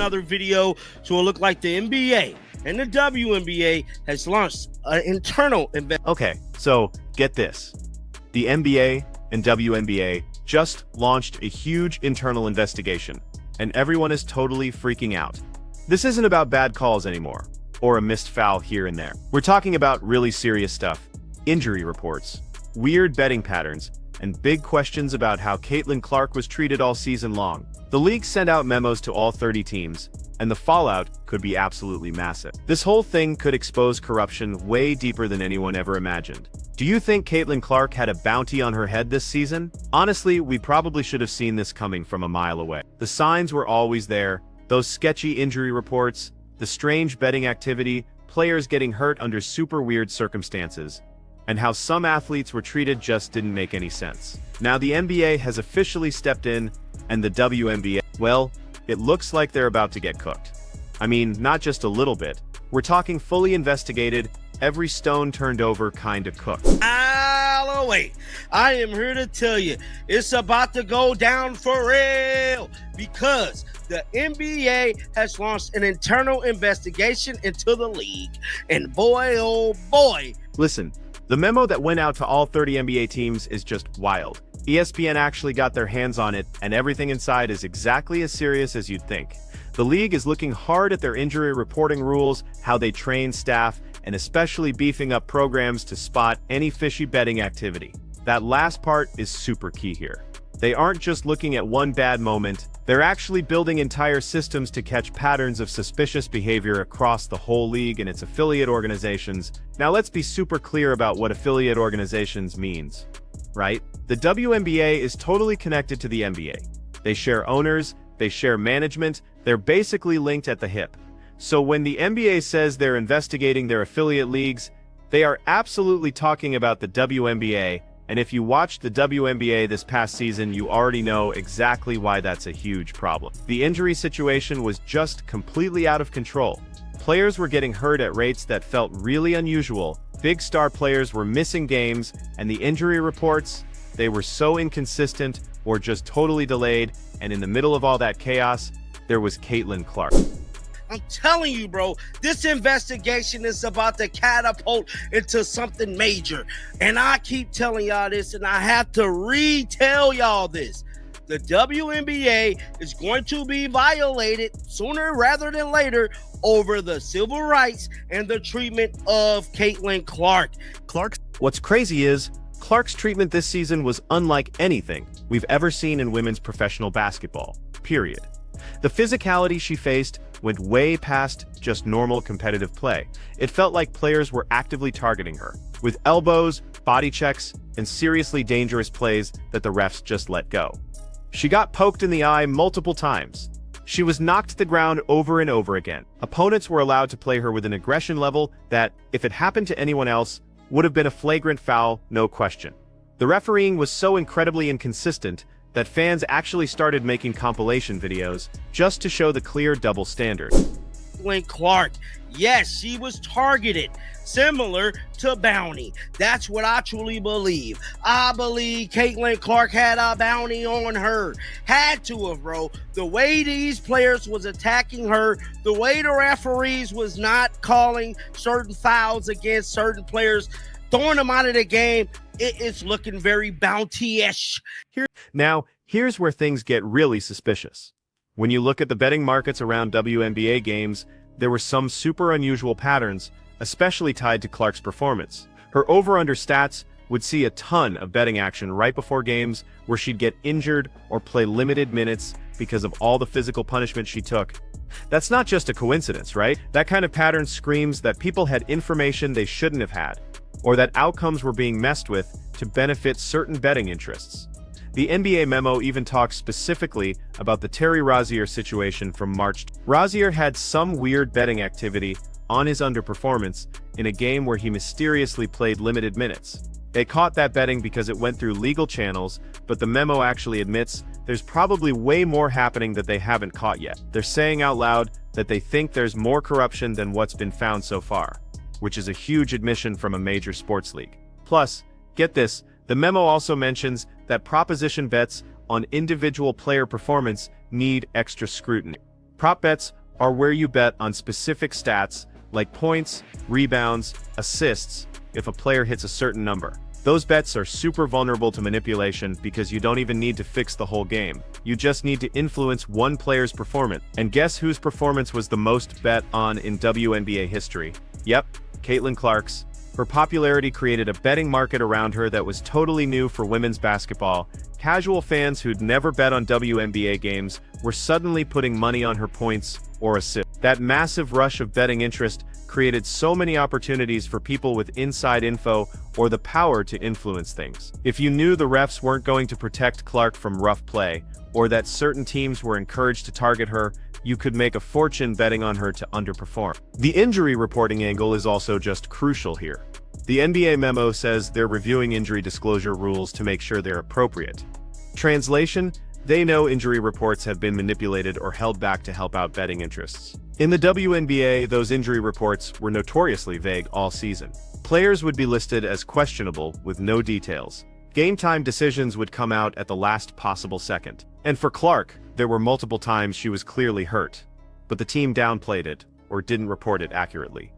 another video. So it looked like the NBA and the WNBA has launched an internal investigation. Okay, so get this. The NBA and WNBA just launched a huge internal investigation, and everyone is totally freaking out. This isn't about bad calls anymore, or a missed foul here and there. We're talking about really serious stuff: injury reports, weird betting patterns, and big questions about how Caitlin Clark was treated all season long. The league sent out memos to all 30 teams, and the fallout could be absolutely massive. This whole thing could expose corruption way deeper than anyone ever imagined. Do you think Caitlin Clark had a bounty on her head this season? Honestly, we probably should have seen this coming from a mile away. The signs were always there: those sketchy injury reports, the strange betting activity, players getting hurt under super weird circumstances, and how some athletes were treated just didn't make any sense. Now the NBA has officially stepped in, and the WNBA, well, it looks like they're about to get cooked. I mean, not just a little bit. We're talking fully investigated, every stone turned over kinda cooked. Wait, I am here to tell you, it's about to go down for real, because the NBA has launched an internal investigation into the league, and boy, oh boy. Listen, the memo that went out to all 30 NBA teams is just wild. ESPN actually got their hands on it, and everything inside is exactly as serious as you'd think. The league is looking hard at their injury reporting rules, how they train staff, and especially beefing up programs to spot any fishy betting activity. That last part is super key here. They aren't just looking at one bad moment, they're actually building entire systems to catch patterns of suspicious behavior across the whole league and its affiliate organizations. Now let's be super clear about what affiliate organizations means, right? The WNBA is totally connected to the NBA. They share owners, they share management, they're basically linked at the hip. So when the NBA says they're investigating their affiliate leagues, they are absolutely talking about the WNBA, and if you watched the WNBA this past season, you already know exactly why that's a huge problem. The injury situation was just completely out of control. Players were getting hurt at rates that felt really unusual, big star players were missing games, and the injury reports, they were so inconsistent or just totally delayed, and in the middle of all that chaos, there was Caitlin Clark. I'm telling you, bro, this investigation is about to catapult into something major. And I keep telling y'all this, and I have to retell y'all this. The WNBA is going to be violated sooner rather than later over the civil rights and the treatment of Caitlin Clark. What's crazy is, Clark's treatment this season was unlike anything we've ever seen in women's professional basketball, period. The physicality she faced went way past just normal competitive play. It felt like players were actively targeting her, with elbows, body checks, and seriously dangerous plays that the refs just let go. She got poked in the eye multiple times. She was knocked to the ground over and over again. Opponents were allowed to play her with an aggression level that, if it happened to anyone else, would have been a flagrant foul, no question. The refereeing was so incredibly inconsistent that fans actually started making compilation videos just to show the clear double standard. Caitlin Clark, yes, she was targeted, similar to bounty. That's what I truly believe. I believe Caitlin Clark had a bounty on her. Had to have, bro. The way these players was attacking her, the way the referees was not calling certain fouls against certain players, throwing them out of the game, it is looking very bounty-ish. Now, here's where things get really suspicious. When you look at the betting markets around WNBA games, there were some super unusual patterns, especially tied to Clark's performance. Her over-under stats would see a ton of betting action right before games where she'd get injured or play limited minutes because of all the physical punishment she took. That's not just a coincidence, right? That kind of pattern screams that people had information they shouldn't have had, or that outcomes were being messed with to benefit certain betting interests. The NBA memo even talks specifically about the Terry Rozier situation from March. Rozier had some weird betting activity on his underperformance in a game where he mysteriously played limited minutes. They caught that betting because it went through legal channels, but the memo actually admits there's probably way more happening that they haven't caught yet. They're saying out loud that they think there's more corruption than what's been found so far, which is a huge admission from a major sports league. Plus, get this, the memo also mentions that proposition bets on individual player performance need extra scrutiny. Prop bets are where you bet on specific stats like points, rebounds, assists, if a player hits a certain number. Those bets are super vulnerable to manipulation because you don't even need to fix the whole game. You just need to influence one player's performance. And guess whose performance was the most bet on in WNBA history? Yep, Caitlin Clark's. Her popularity created a betting market around her that was totally new for women's basketball. Casual fans who'd never bet on WNBA games were suddenly putting money on her points or assists. That massive rush of betting interest created so many opportunities for people with inside info or the power to influence things. If you knew the refs weren't going to protect Clark from rough play, or that certain teams were encouraged to target her, you could make a fortune betting on her to underperform. The injury reporting angle is also just crucial here. The NBA memo says they're reviewing injury disclosure rules to make sure they're appropriate. Translation: they know injury reports have been manipulated or held back to help out betting interests. In the WNBA, those injury reports were notoriously vague all season. Players would be listed as questionable with no details. Game time decisions would come out at the last possible second. And for Clark, there were multiple times she was clearly hurt, but the team downplayed it or didn't report it accurately.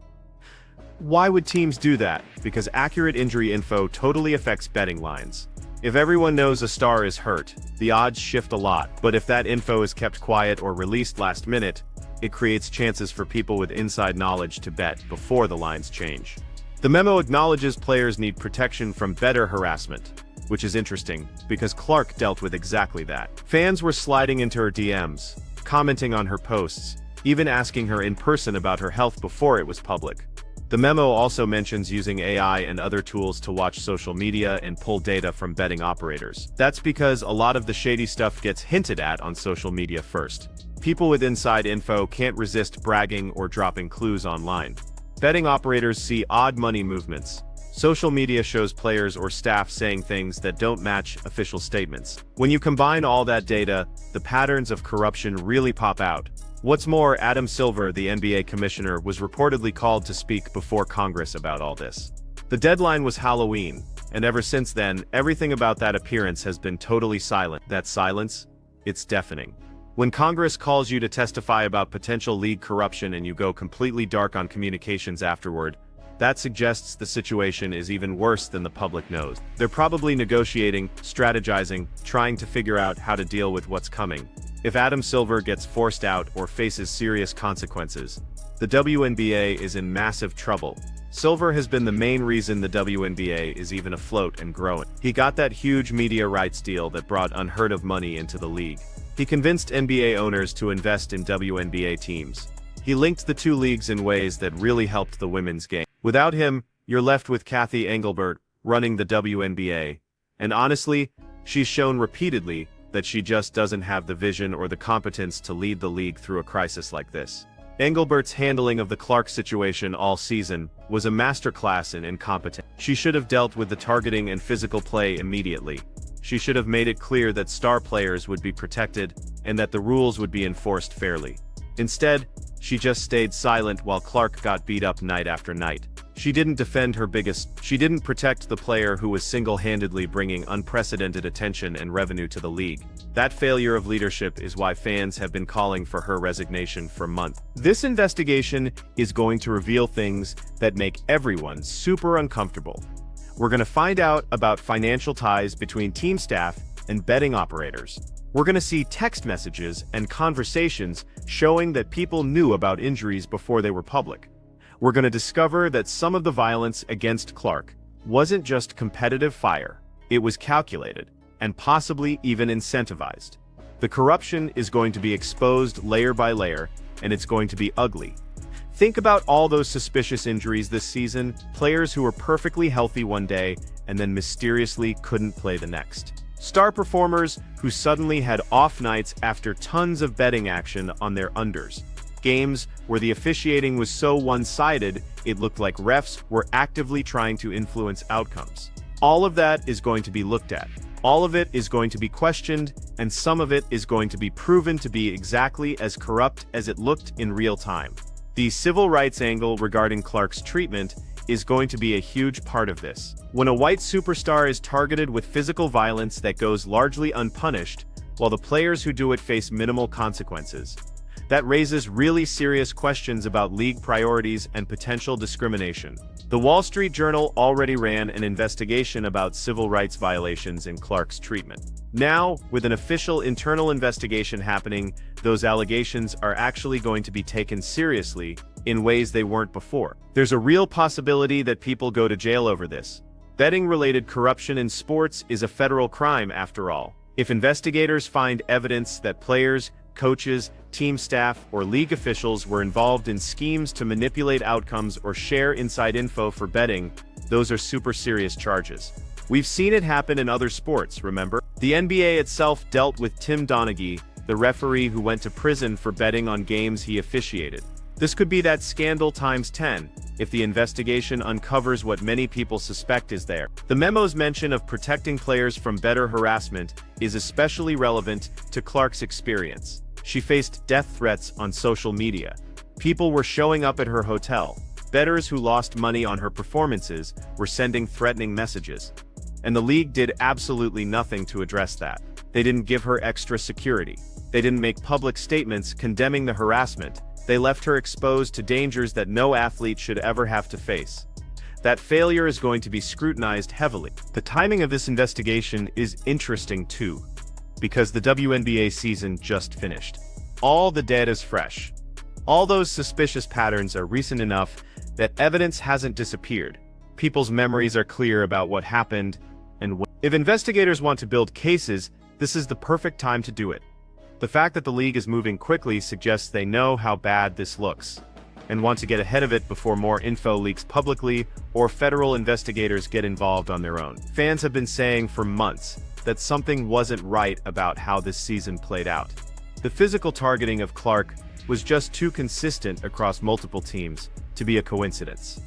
Why would teams do that? Because accurate injury info totally affects betting lines. If everyone knows a star is hurt, the odds shift a lot, but if that info is kept quiet or released last minute, it creates chances for people with inside knowledge to bet before the lines change. The memo acknowledges players need protection from bettor harassment, which is interesting, because Clark dealt with exactly that. Fans were sliding into her DMs, commenting on her posts, even asking her in person about her health before it was public. The memo also mentions using AI and other tools to watch social media and pull data from betting operators. That's because a lot of the shady stuff gets hinted at on social media first. People with inside info can't resist bragging or dropping clues online. Betting operators see odd money movements. Social media shows players or staff saying things that don't match official statements. When you combine all that data, the patterns of corruption really pop out. What's more, Adam Silver, the NBA commissioner, was reportedly called to speak before Congress about all this. The deadline was Halloween, and ever since then, everything about that appearance has been totally silent. That silence? It's deafening. When Congress calls you to testify about potential league corruption and you go completely dark on communications afterward, that suggests the situation is even worse than the public knows. They're probably negotiating, strategizing, trying to figure out how to deal with what's coming. If Adam Silver gets forced out or faces serious consequences, the WNBA is in massive trouble. Silver has been the main reason the WNBA is even afloat and growing. He got that huge media rights deal that brought unheard of money into the league. He convinced NBA owners to invest in WNBA teams. He linked the two leagues in ways that really helped the women's game. Without him, you're left with Kathy Engelbert running the WNBA. And honestly, she's shown repeatedly that she just doesn't have the vision or the competence to lead the league through a crisis like this. Engelbert's handling of the Clark situation all season was a masterclass in incompetence. She should have dealt with the targeting and physical play immediately. She should have made it clear that star players would be protected and that the rules would be enforced fairly. Instead, she just stayed silent while Clark got beat up night after night. She didn't protect the player who was single-handedly bringing unprecedented attention and revenue to the league. That failure of leadership is why fans have been calling for her resignation for months. This investigation is going to reveal things that make everyone super uncomfortable. We're going to find out about financial ties between team staff and betting operators. We're going to see text messages and conversations showing that people knew about injuries before they were public. We're going to discover that some of the violence against Clark wasn't just competitive fire, it was calculated, and possibly even incentivized. The corruption is going to be exposed layer by layer, and it's going to be ugly. Think about all those suspicious injuries this season, players who were perfectly healthy one day and then mysteriously couldn't play the next. Star performers who suddenly had off nights after tons of betting action on their unders. Games where the officiating was so one-sided, it looked like refs were actively trying to influence outcomes. All of that is going to be looked at. All of it is going to be questioned, and some of it is going to be proven to be exactly as corrupt as it looked in real time. The civil rights angle regarding Clark's treatment is going to be a huge part of this. When a white superstar is targeted with physical violence that goes largely unpunished, while the players who do it face minimal consequences, That raises really serious questions about league priorities and potential discrimination. The Wall Street Journal already ran an investigation about civil rights violations in Clark's treatment. Now, with an official internal investigation happening, those allegations are actually going to be taken seriously in ways they weren't before. There's a real possibility that people go to jail over this. Betting-related corruption in sports is a federal crime after all. If investigators find evidence that players, coaches, team staff, or league officials were involved in schemes to manipulate outcomes or share inside info for betting, those are super serious charges. We've seen it happen in other sports, remember? The NBA itself dealt with Tim Donaghy, the referee who went to prison for betting on games he officiated. This could be that scandal times 10, if the investigation uncovers what many people suspect is there. The memo's mention of protecting players from bettor harassment is especially relevant to Clark's experience. She faced death threats on social media. People were showing up at her hotel. Bettors who lost money on her performances were sending threatening messages. And the league did absolutely nothing to address that. They didn't give her extra security. They didn't make public statements condemning the harassment. They left her exposed to dangers that no athlete should ever have to face. That failure is going to be scrutinized heavily. The timing of this investigation is interesting too, because the WNBA season just finished. All the data is fresh. All those suspicious patterns are recent enough that evidence hasn't disappeared. People's memories are clear about what happened and when. If investigators want to build cases, this is the perfect time to do it. The fact that the league is moving quickly suggests they know how bad this looks, and want to get ahead of it before more info leaks publicly or federal investigators get involved on their own. Fans have been saying for months that something wasn't right about how this season played out. The physical targeting of Clark was just too consistent across multiple teams to be a coincidence.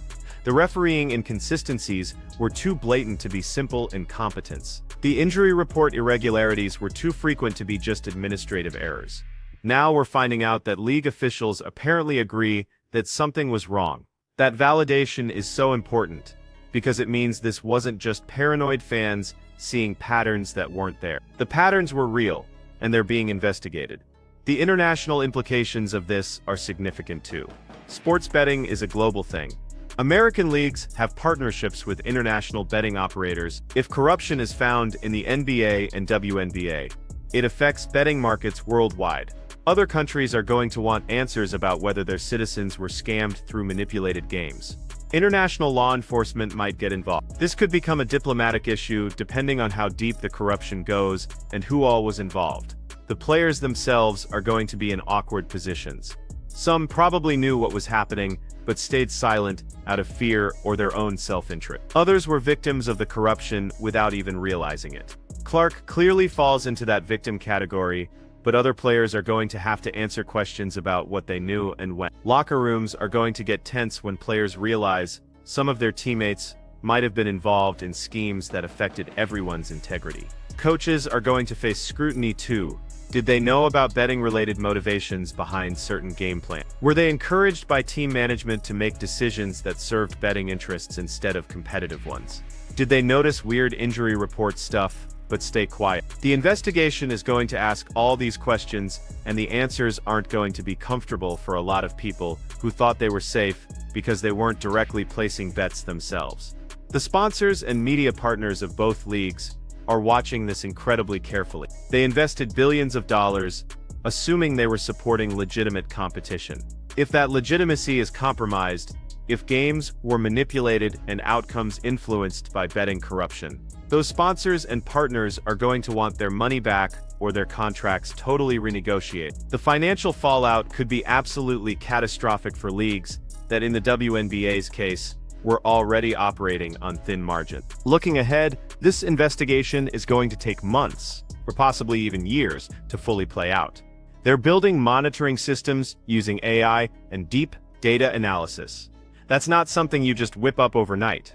The refereeing inconsistencies were too blatant to be simple incompetence. The injury report irregularities were too frequent to be just administrative errors. Now we're finding out that league officials apparently agree that something was wrong. That validation is so important, because it means this wasn't just paranoid fans seeing patterns that weren't there. The patterns were real, and they're being investigated. The international implications of this are significant too. Sports betting is a global thing. American leagues have partnerships with international betting operators. If corruption is found in the NBA and WNBA, it affects betting markets worldwide. Other countries are going to want answers about whether their citizens were scammed through manipulated games. International law enforcement might get involved. This could become a diplomatic issue depending on how deep the corruption goes and who all was involved. The players themselves are going to be in awkward positions. Some probably knew what was happening, but stayed silent out of fear or their own self-interest. Others were victims of the corruption without even realizing it. Clark clearly falls into that victim category, but other players are going to have to answer questions about what they knew and when. Locker rooms are going to get tense when players realize some of their teammates might have been involved in schemes that affected everyone's integrity. Coaches are going to face scrutiny too. Did they know about betting-related motivations behind certain game plans? Were they encouraged by team management to make decisions that served betting interests instead of competitive ones? Did they notice weird injury report stuff, but stay quiet? The investigation is going to ask all these questions, and the answers aren't going to be comfortable for a lot of people who thought they were safe because they weren't directly placing bets themselves. The sponsors and media partners of both leagues are watching this incredibly carefully. They invested billions of dollars, assuming they were supporting legitimate competition. If that legitimacy is compromised, if games were manipulated and outcomes influenced by betting corruption, those sponsors and partners are going to want their money back or their contracts totally renegotiated. The financial fallout could be absolutely catastrophic for leagues that, in the WNBA's case, were already operating on thin margin. Looking ahead, this investigation is going to take months, or possibly even years, to fully play out. They're building monitoring systems using AI and deep data analysis. That's not something you just whip up overnight.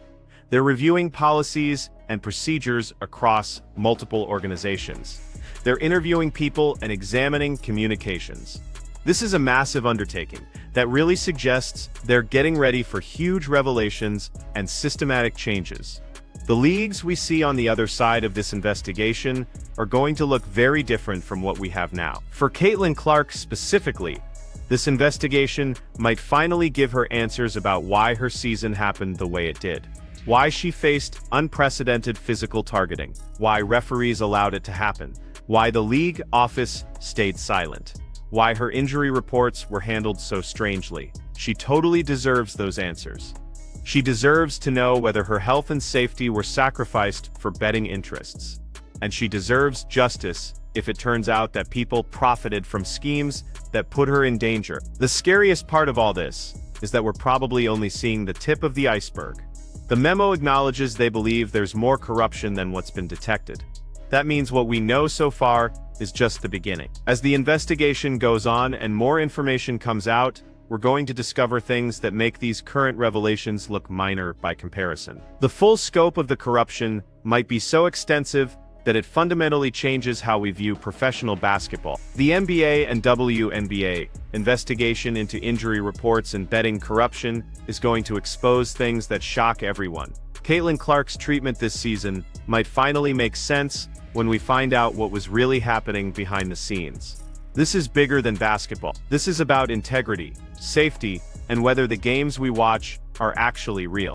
They're reviewing policies and procedures across multiple organizations. They're interviewing people and examining communications. This is a massive undertaking that really suggests they're getting ready for huge revelations and systematic changes. The leagues we see on the other side of this investigation are going to look very different from what we have now. For Caitlin Clark specifically, This investigation might finally give her answers about why her season happened the way it did. Why she faced unprecedented physical targeting. Why referees allowed it to happen. Why the league office stayed silent. Why her injury reports were handled so strangely. She totally deserves those answers. She deserves to know whether her health and safety were sacrificed for betting interests. And she deserves justice if it turns out that people profited from schemes that put her in danger. The scariest part of all this is that we're probably only seeing the tip of the iceberg. The memo acknowledges they believe there's more corruption than what's been detected. That means what we know so far is just the beginning. As the investigation goes on and more information comes out, we're going to discover things that make these current revelations look minor by comparison. The full scope of the corruption might be so extensive that it fundamentally changes how we view professional basketball. The NBA and WNBA investigation into injury reports and betting corruption is going to expose things that shock everyone. Caitlin Clark's treatment this season might finally make sense when we find out what was really happening behind the scenes. This is bigger than basketball. This is about integrity, safety, and whether the games we watch are actually real.